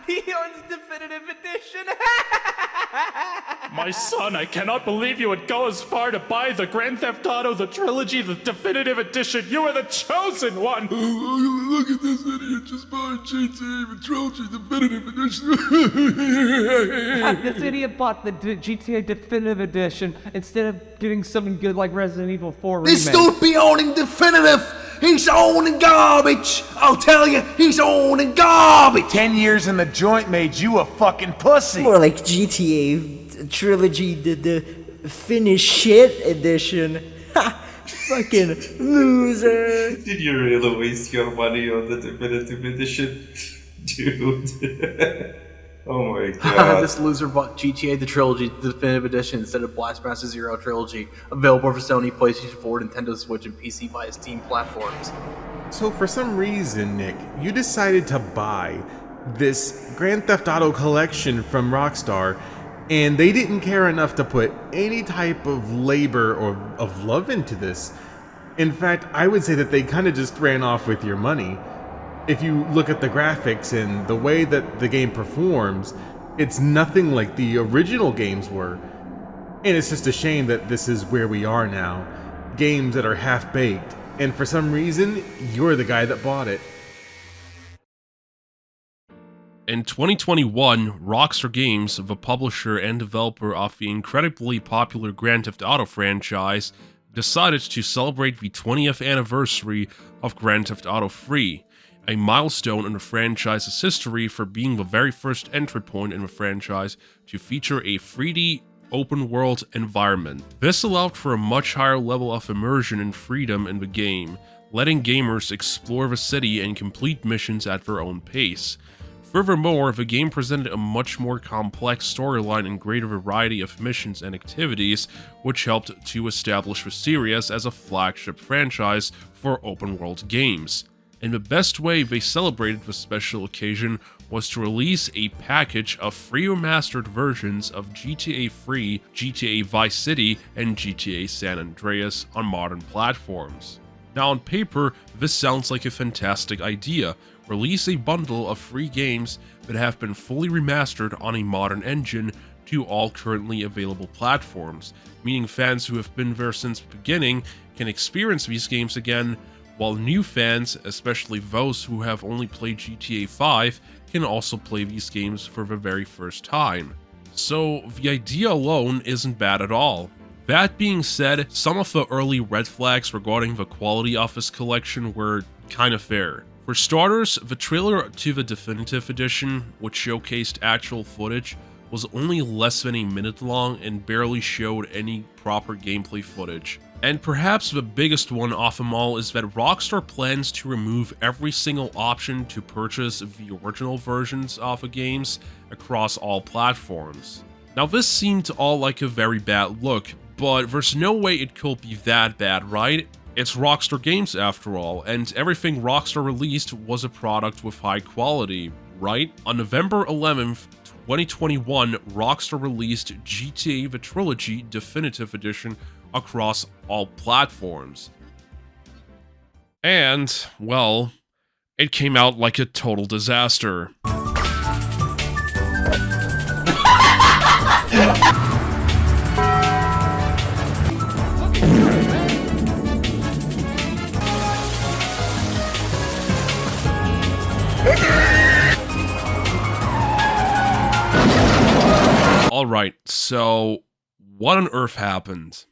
He owns Definitive Edition! My son, I cannot believe you would go as far to buy the Grand Theft Auto, the Trilogy, the Definitive Edition. You are the chosen one! Look at this idiot just buying GTA, the Trilogy, Definitive Edition. This idiot bought the GTA Definitive Edition instead of getting something good like Resident Evil 4 Remake. This dude be owning Definitive! He's owning garbage! I'll tell you, he's owning garbage! 10 years in the joint made you a fucking pussy! More like GTA Trilogy, the Finnish shit edition. Ha! Fucking loser! Did you really waste your money on the Definitive Edition? Dude. Oh my god. This loser bought GTA the Trilogy, the Definitive Edition, instead of Blastmaster Zero Trilogy, available for Sony, PlayStation 4, Nintendo Switch, and PC via Steam platforms. So for some reason, Nick, you decided to buy this Grand Theft Auto collection from Rockstar, and they didn't care enough to put any type of labor or of love into this. In fact, I would say that they kind of just ran off with your money. If you look at the graphics and the way that the game performs, it's nothing like the original games were. And it's just a shame that this is where we are now. Games that are half-baked. And for some reason, you're the guy that bought it. In 2021, Rockstar Games, the publisher and developer of the incredibly popular Grand Theft Auto franchise, decided to celebrate the 20th anniversary of Grand Theft Auto 3, a milestone in the franchise's history for being the very first entry point in the franchise to feature a 3D open-world environment. This allowed for a much higher level of immersion and freedom in the game, letting gamers explore the city and complete missions at their own pace. Furthermore, the game presented a much more complex storyline and greater variety of missions and activities, which helped to establish the series as a flagship franchise for open-world games. And the best way they celebrated the special occasion was to release a package of free remastered versions of GTA 3, GTA Vice City, and GTA San Andreas on modern platforms. Now on paper, this sounds like a fantastic idea. Release a bundle of free games that have been fully remastered on a modern engine to all currently available platforms, meaning fans who have been there since the beginning can experience these games again, while new fans, especially those who have only played GTA 5, can also play these games for the very first time. So the idea alone isn't bad at all. That being said, some of the early red flags regarding the quality of this collection were kinda fair. For starters, the trailer to the Definitive Edition, which showcased actual footage, was only less than a minute long and barely showed any proper gameplay footage. And perhaps the biggest one of them all is that Rockstar plans to remove every single option to purchase the original versions of the games across all platforms. Now this seemed all like a very bad look, but there's no way it could be that bad, right? It's Rockstar Games after all, and everything Rockstar released was a product with high quality, right? On November 11th, 2021, Rockstar released GTA the Trilogy Definitive Edition across all platforms. And, well, it came out like a total disaster. Alright, so what on earth happened?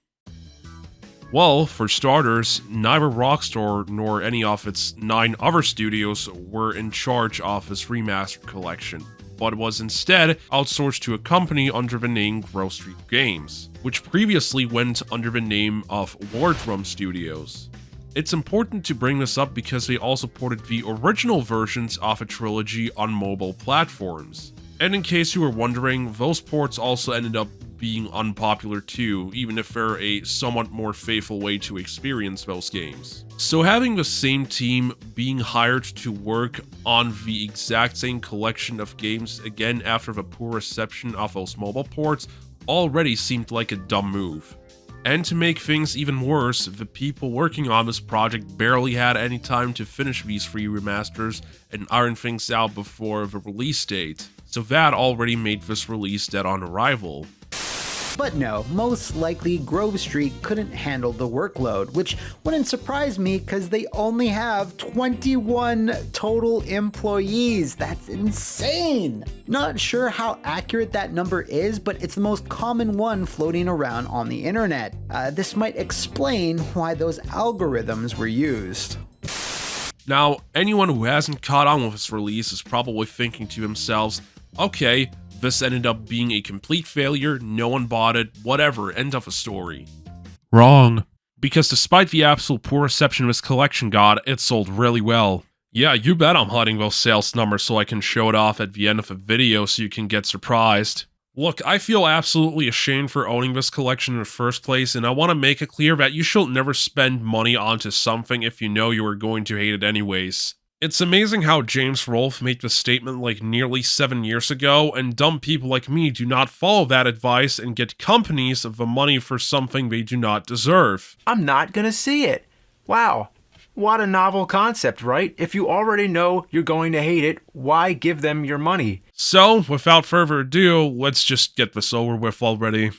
Well, for starters, neither Rockstar nor any of its 9 other studios were in charge of this remastered collection, but was instead outsourced to a company under the name Grove Street Games, which previously went under the name of Wardrum Studios. It's important to bring this up because they also ported the original versions of a trilogy on mobile platforms. And in case you were wondering, those ports also ended up being unpopular too, even if they're a somewhat more faithful way to experience those games. So having the same team being hired to work on the exact same collection of games again after the poor reception of those mobile ports already seemed like a dumb move. And to make things even worse, the people working on this project barely had any time to finish these 3 remasters and iron things out before the release date, so that already made this release dead on arrival. But no, most likely Grove Street couldn't handle the workload, which wouldn't surprise me because they only have 21 total employees. That's insane! Not sure how accurate that number is, but it's the most common one floating around on the internet. This might explain why those algorithms were used. Now, anyone who hasn't caught on with this release is probably thinking to themselves, okay, this ended up being a complete failure, no one bought it, whatever, end of a story. Wrong. Because despite the absolute poor reception this collection got, it sold really well. Yeah, you bet I'm hiding those sales numbers so I can show it off at the end of the video so you can get surprised. Look, I feel absolutely ashamed for owning this collection in the first place, and I want to make it clear that you should never spend money onto something if you know you are going to hate it anyways. It's amazing how James Rolfe made this statement like nearly 7 years ago, and dumb people like me do not follow that advice and get companies the money for something they do not deserve. I'm not gonna see it. Wow. What a novel concept, right? If you already know you're going to hate it, why give them your money? So, without further ado, let's just get this over with already.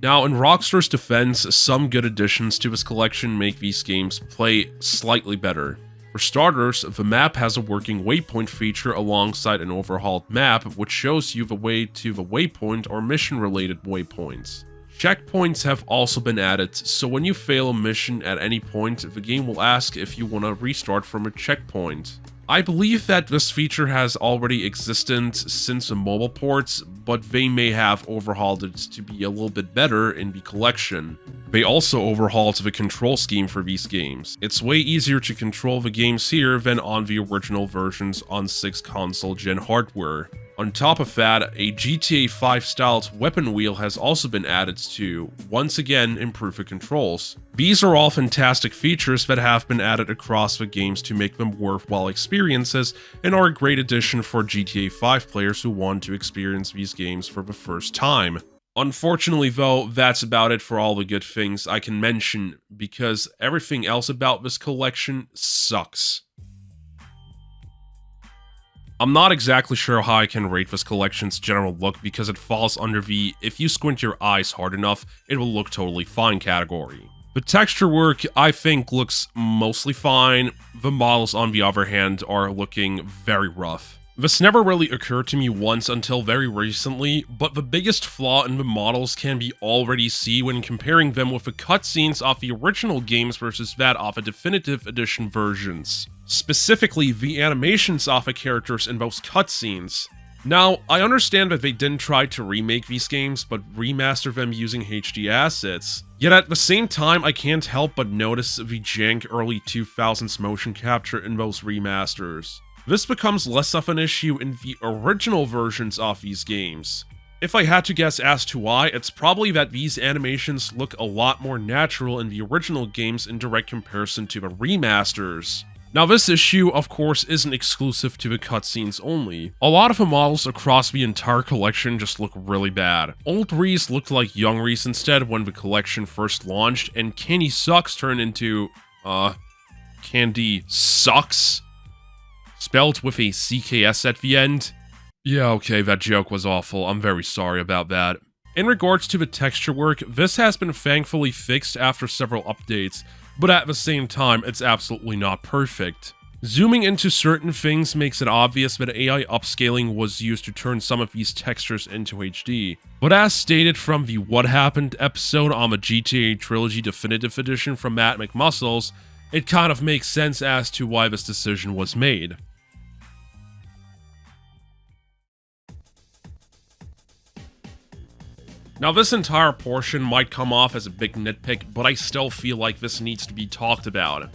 Now, in Rockstar's defense, some good additions to this collection make these games play slightly better. For starters, the map has a working waypoint feature alongside an overhauled map, which shows you the way to the waypoint or mission-related waypoints. Checkpoints have also been added, so when you fail a mission at any point, the game will ask if you want to restart from a checkpoint. I believe that this feature has already existed since the mobile ports, but they may have overhauled it to be a little bit better in the collection. They also overhauled the control scheme for these games. It's way easier to control the games here than on the original versions on 6 console gen hardware. On top of that, a GTA 5 styled weapon wheel has also been added to, once again, improve the controls. These are all fantastic features that have been added across the games to make them worthwhile experiences, and are a great addition for GTA 5 players who want to experience these games for the first time. Unfortunately though, that's about it for all the good things I can mention, because everything else about this collection sucks. I'm not exactly sure how I can rate this collection's general look because it falls under the if you squint your eyes hard enough, it will look totally fine category. The texture work, I think, looks mostly fine. The models, on the other hand, are looking very rough. This never really occurred to me once until very recently, but the biggest flaw in the models can be already seen when comparing them with the cutscenes of the original games versus that of the definitive edition versions. Specifically, the animations of the characters in those cutscenes. Now, I understand that they didn't try to remake these games, but remaster them using HD assets. Yet at the same time, I can't help but notice the jank early 2000s motion capture in those remasters. This becomes less of an issue in the original versions of these games. If I had to guess as to why, it's probably that these animations look a lot more natural in the original games in direct comparison to the remasters. Now this issue, of course, isn't exclusive to the cutscenes only. A lot of the models across the entire collection just look really bad. Old Reese looked like young Reese instead when the collection first launched, and Candy Sucks turned into, Candy Sucks? Spelled with a CKS at the end? Yeah, okay, that joke was awful. I'm very sorry about that. In regards to the texture work, this has been thankfully fixed after several updates, but at the same time, it's absolutely not perfect. Zooming into certain things makes it obvious that AI upscaling was used to turn some of these textures into HD. But as stated from the What Happened episode on the GTA Trilogy Definitive Edition from Matt McMuscles, it kind of makes sense as to why this decision was made. Now this entire portion might come off as a big nitpick, but I still feel like this needs to be talked about.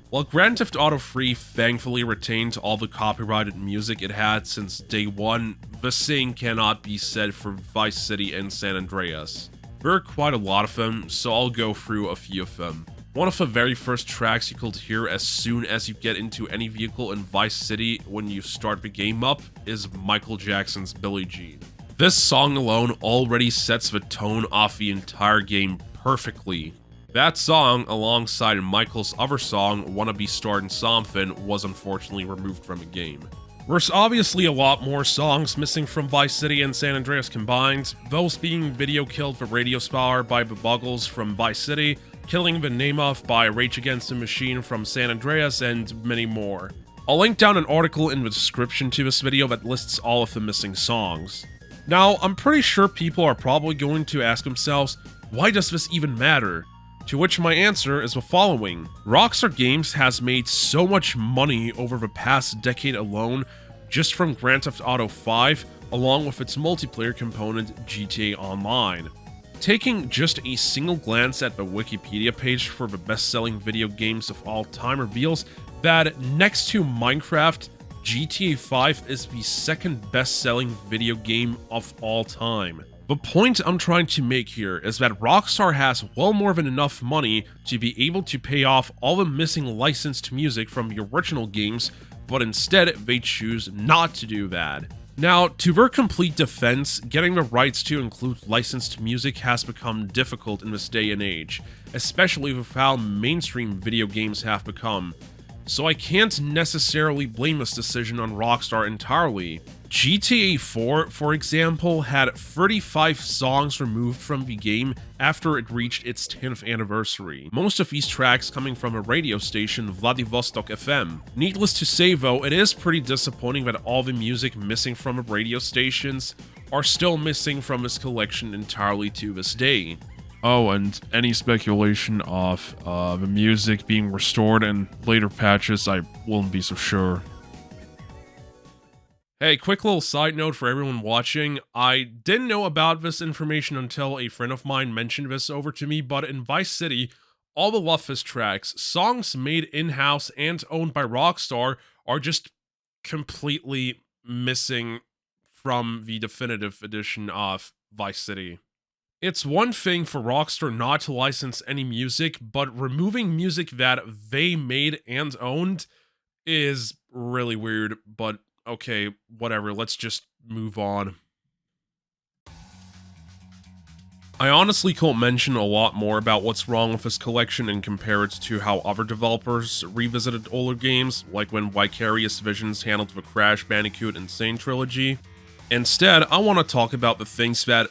While Grand Theft Auto 3 thankfully retained all the copyrighted music it had since day one, the same cannot be said for Vice City and San Andreas. There are quite a lot of them, so I'll go through a few of them. One of the very first tracks you could hear as soon as you get into any vehicle in Vice City when you start the game up is Michael Jackson's Billie Jean. This song alone already sets the tone off the entire game perfectly. That song, alongside Michael's other song, Wanna Be Startin' Somethin', was unfortunately removed from the game. There's obviously a lot more songs missing from Vice City and San Andreas combined, those being Video Killed for Radio Spower by the Buggles from Vice City, Killing the Name Off by Rage Against the Machine from San Andreas, and many more. I'll link down an article in the description to this video that lists all of the missing songs. Now, I'm pretty sure people are probably going to ask themselves, why does this even matter? To which my answer is the following. Rockstar Games has made so much money over the past decade alone, just from Grand Theft Auto 5, along with its multiplayer component, GTA Online. Taking just a single glance at the Wikipedia page for the best-selling video games of all time reveals that next to Minecraft, GTA 5 is the second best-selling video game of all time. The point I'm trying to make here is that Rockstar has well more than enough money to be able to pay off all the missing licensed music from the original games, but instead they choose not to do that. Now, to their complete defense, getting the rights to include licensed music has become difficult in this day and age, especially with how mainstream video games have become. So I can't necessarily blame this decision on Rockstar entirely. GTA 4, for example, had 35 songs removed from the game after it reached its 10th anniversary, most of these tracks coming from a radio station, Vladivostok FM. Needless to say though, it is pretty disappointing that all the music missing from the radio stations are still missing from this collection entirely to this day. Oh, and any speculation of the music being restored in later patches, I won't be so sure. Hey, quick little side note for everyone watching. I didn't know about this information until a friend of mine mentioned this over to me, but in Vice City, all the Luffus tracks, songs made in-house and owned by Rockstar, are just completely missing from the definitive edition of Vice City. It's one thing for Rockstar not to license any music, but removing music that they made and owned is really weird, but okay, whatever, let's just move on. I honestly can't mention a lot more about what's wrong with this collection and compare it to how other developers revisited older games, like when Vicarious Visions handled the Crash Bandicoot Insane trilogy. Instead, I want to talk about the things that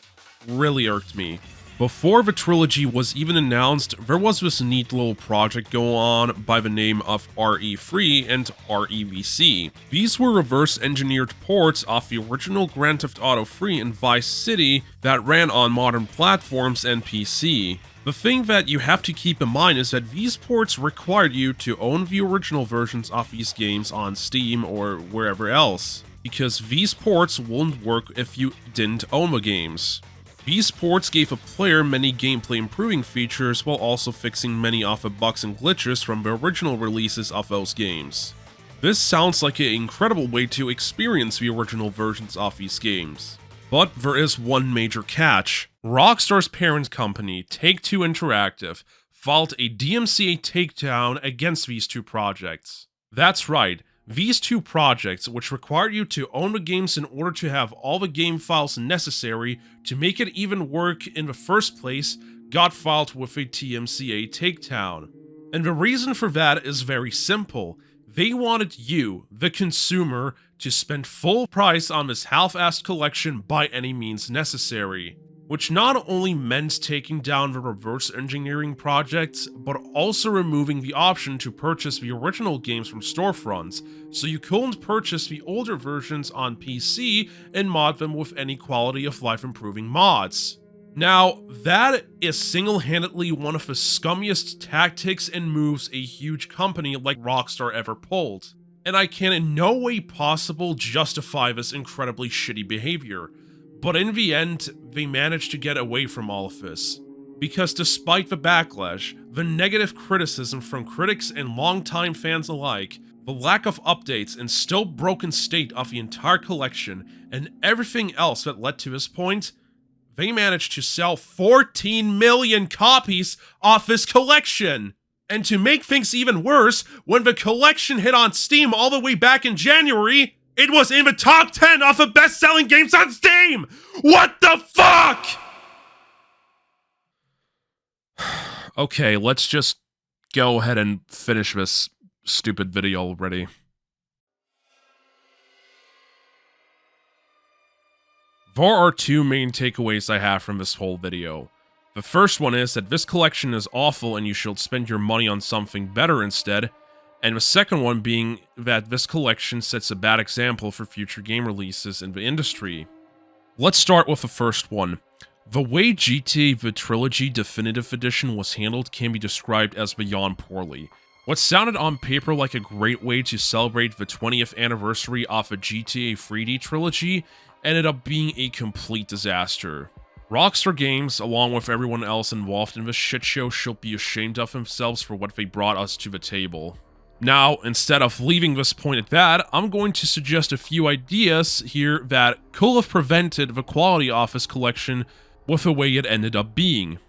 really irked me. Before the trilogy was even announced, there was this neat little project going on by the name of RE3 and REVC. These were reverse-engineered ports of the original Grand Theft Auto 3 and Vice City that ran on modern platforms and PC. The thing that you have to keep in mind is that these ports required you to own the original versions of these games on Steam or wherever else, because these ports won't work if you didn't own the games. These ports gave a player many gameplay improving features while also fixing many of the bugs and glitches from the original releases of those games. This sounds like an incredible way to experience the original versions of these games. But there is one major catch. Rockstar's parent company, Take-Two Interactive, filed a DMCA takedown against these two projects. That's right. These two projects, which required you to own the games in order to have all the game files necessary to make it even work in the first place, got filed with a DMCA takedown. And the reason for that is very simple. They wanted you, the consumer, to spend full price on this half-assed collection by any means necessary. Which not only meant taking down the reverse engineering projects, but also removing the option to purchase the original games from storefronts, so you couldn't purchase the older versions on PC and mod them with any quality of life improving mods. Now, that is single-handedly one of the scummiest tactics and moves a huge company like Rockstar ever pulled, and I can in no way possible justify this incredibly shitty behavior. But in the end, they managed to get away from all of this. Because despite the backlash, the negative criticism from critics and longtime fans alike, the lack of updates and still broken state of the entire collection, and everything else that led to this point, they managed to sell 14 million copies of this collection! And to make things even worse, when the collection hit on Steam all the way back in January, It was in the top 10 of the best-selling games on Steam! What the fuck?! Okay, let's just go ahead and finish this stupid video already. There are two main takeaways I have from this whole video. The first one is that this collection is awful and you should spend your money on something better instead, and the second one being that this collection sets a bad example for future game releases in the industry. Let's start with the first one. The way GTA The Trilogy Definitive Edition was handled can be described as beyond poorly. What sounded on paper like a great way to celebrate the 20th anniversary of the GTA 3D trilogy ended up being a complete disaster. Rockstar Games, along with everyone else involved in this shitshow, should be ashamed of themselves for what they brought us to the table. Now, instead of leaving this point at that, I'm going to suggest a few ideas here that could have prevented the quality of this collection with the way it ended up being.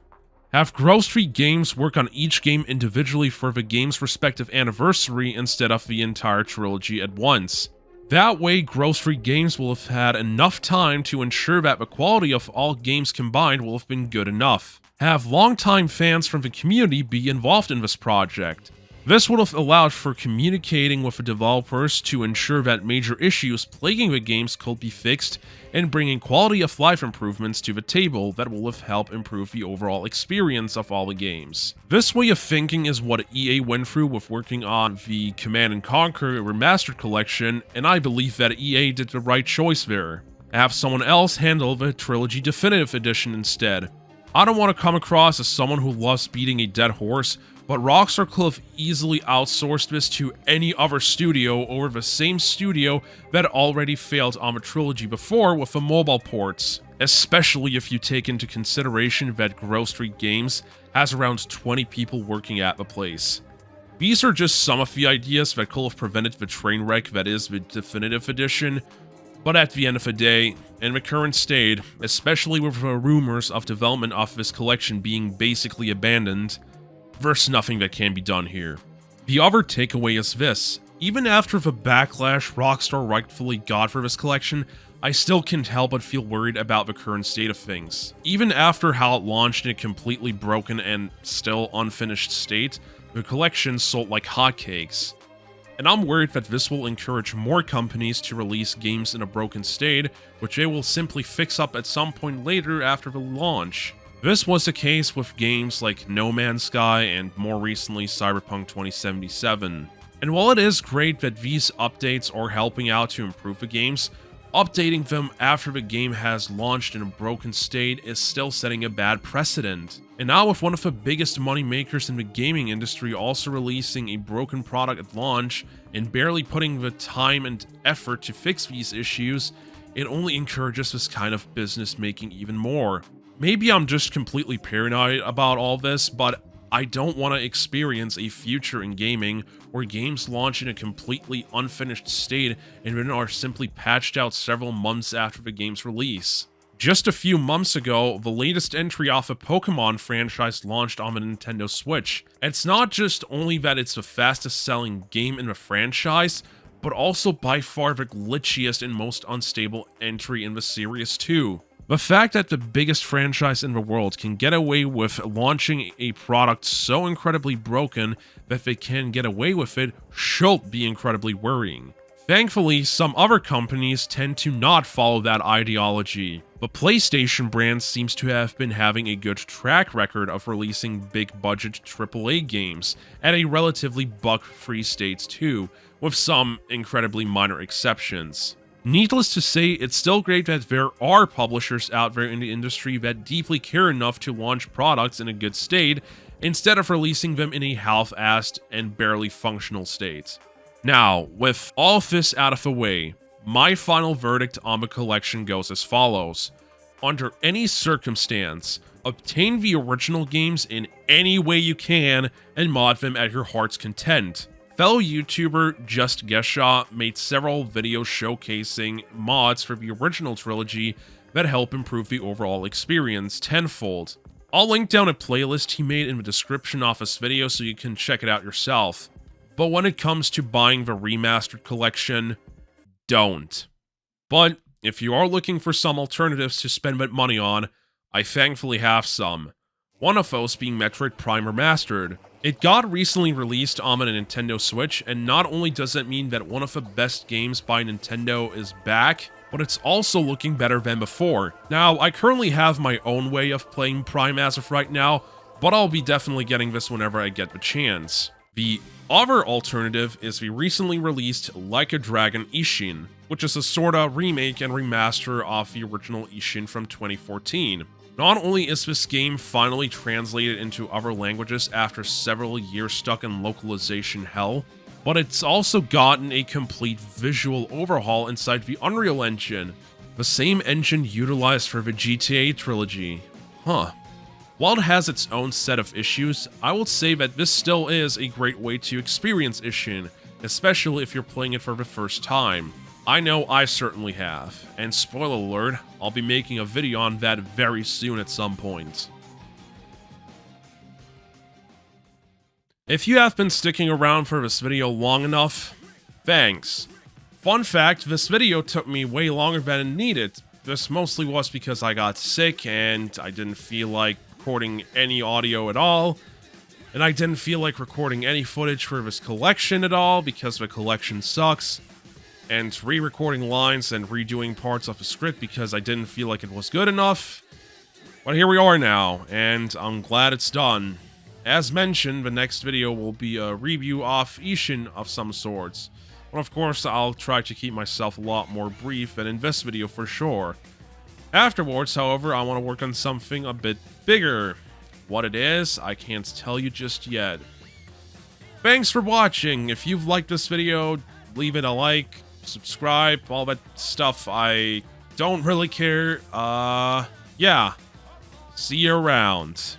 Have Grove Street Games work on each game individually for the game's respective anniversary instead of the entire trilogy at once. That way, Grove Street Games will have had enough time to ensure that the quality of all games combined will have been good enough. Have longtime fans from the community be involved in this project. This would have allowed for communicating with the developers to ensure that major issues plaguing the games could be fixed and bringing quality of life improvements to the table that will have helped improve the overall experience of all the games. This way of thinking is what EA went through with working on the Command & Conquer Remastered collection, and I believe that EA did the right choice there. Have someone else handle the Trilogy Definitive Edition instead. I don't want to come across as someone who loves beating a dead horse, but Rockstar could have easily outsourced this to any other studio over the same studio that already failed on the trilogy before with the mobile ports, especially if you take into consideration that Grove Street Games has around 20 people working at the place. These are just some of the ideas that could have prevented the train wreck that is the Definitive Edition, but at the end of the day, in the current state, especially with the rumors of development of this collection being basically abandoned, there's nothing that can be done here. The other takeaway is this: even after the backlash Rockstar rightfully got for this collection, I still can't help but feel worried about the current state of things. Even after how it launched in a completely broken and still unfinished state, the collection sold like hotcakes. And I'm worried that this will encourage more companies to release games in a broken state, which they will simply fix up at some point later after the launch. This was the case with games like No Man's Sky and more recently Cyberpunk 2077. And while it is great that these updates are helping out to improve the games, updating them after the game has launched in a broken state is still setting a bad precedent. And now with one of the biggest money makers in the gaming industry also releasing a broken product at launch and barely putting the time and effort to fix these issues, it only encourages this kind of business making even more. Maybe I'm just completely paranoid about all this, but I don't want to experience a future in gaming where games launch in a completely unfinished state and then are simply patched out several months after the game's release. Just a few months ago, the latest entry off the Pokemon franchise launched on the Nintendo Switch. It's not just only that it's the fastest selling game in the franchise, but also by far the glitchiest and most unstable entry in the series too. The fact that the biggest franchise in the world can get away with launching a product so incredibly broken that they can get away with it should be incredibly worrying. Thankfully, some other companies tend to not follow that ideology. The PlayStation brand seems to have been having a good track record of releasing big-budget AAA games at a relatively bug-free state too, with some incredibly minor exceptions. Needless to say, it's still great that there are publishers out there in the industry that deeply care enough to launch products in a good state, instead of releasing them in a half-assed and barely functional state. Now, with all of this out of the way, my final verdict on the collection goes as follows. Under any circumstance, obtain the original games in any way you can and mod them at your heart's content. Fellow YouTuber Just Gesha made several videos showcasing mods for the original trilogy that help improve the overall experience tenfold. I'll link down a playlist he made in the description of this video so you can check it out yourself. But when it comes to buying the remastered collection, don't. But if you are looking for some alternatives to spend money on, I thankfully have some. One of those being Metroid Prime Remastered. It got recently released on a Nintendo Switch, and not only does that mean that one of the best games by Nintendo is back, but it's also looking better than before. Now, I currently have my own way of playing Prime as of right now, but I'll be definitely getting this whenever I get the chance. The other alternative is the recently released Like a Dragon Ishin, which is a sorta remake and remaster of the original Ishin from 2014. Not only is this game finally translated into other languages after several years stuck in localization hell, but it's also gotten a complete visual overhaul inside the Unreal Engine, the same engine utilized for the GTA trilogy. Huh. While it has its own set of issues, I will say that this still is a great way to experience Ishin, especially if you're playing it for the first time. I know I certainly have, and spoiler alert, I'll be making a video on that very soon at some point. If you have been sticking around for this video long enough, thanks. Fun fact, this video took me way longer than it needed. This mostly was because I got sick and I didn't feel like recording any audio at all, and I didn't feel like recording any footage for this collection at all because the collection sucks, and re-recording lines and redoing parts of the script because I didn't feel like it was good enough. But here we are now, and I'm glad it's done. As mentioned, the next video will be a review of Ishin of some sorts. But of course, I'll try to keep myself a lot more brief than in this video for sure. Afterwards, however, I want to work on something a bit bigger. What it is, I can't tell you just yet. Thanks for watching. If you've liked this video, leave it a like, subscribe, all that stuff. I don't really care. Yeah. See you around.